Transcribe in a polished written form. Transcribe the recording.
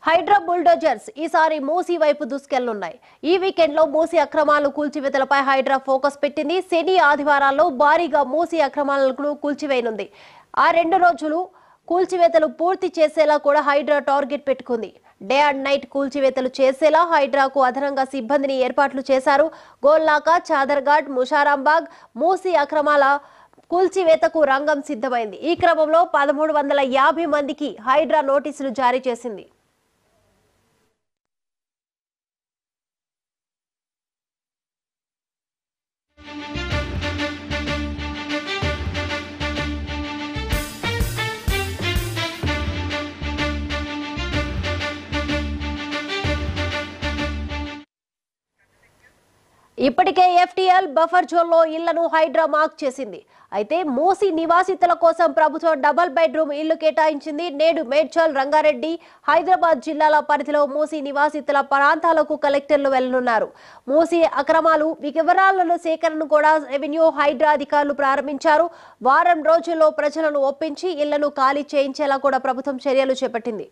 Hydraa bulldozers ఈసారి మూసీ వైపు దూసుకెళ్లున్నాయి. ఈ వీకెండ్ లో మూసీ అక్రమాలు కూల్చివేతలపై హైడ్రా ఫోకస్ పెట్టింది. శని ఆదివారాల్లో భారీగా మూసీ అక్రమాలను కూల్చివేయనుంది. ఆ 2 రోజులు కూల్చివేతలు పూర్తి చేసేలా కూడా హైడ్రా టార్గెట్ పెట్టుకుంది. డే అండ్ నైట్ కూల్చివేతలు చేసేలా హైడ్రాకు అదనంగా సిబ్బందిని ఏర్పాట్లు చేశారు. గోల్నాకా, చాదర్ఘాట్, ముషారాంబాగ్ మూసీ అక్రమాల కూల్చివేతకు రంగం సిద్ధమైంది. ఈ క్రమంలో 1350 మందికి హైడ్రా నోటీసులు జారీ చేసింది. ఇప్పటికే ఎఫ్టీఎల్ బఫర్ జోన్లో ఇళ్లను హైడ్రా మార్క్ చేసింది. అయితే మూసీ నివాసితుల కోసం ప్రభుత్వం డబుల్ బెడ్రూమ్ ఇళ్లు కేటాయించింది. నేడు మేడ్చల్, రంగారెడ్డి, హైదరాబాద్ జిల్లాల పరిధిలో మూసీ నివాసితుల ప్రాంతాలకు కలెక్టర్లు వెళ్లనున్నారు. మూసీ అక్రమాలు వివరాలను సేకరణను కూడా రెవెన్యూ హైడ్రా అధికారులు ప్రారంభించారు. వారం రోజుల్లో ప్రజలను ఒప్పించి ఇళ్లను ఖాళీ చేయించేలా కూడా ప్రభుత్వం చర్యలు చేపట్టింది.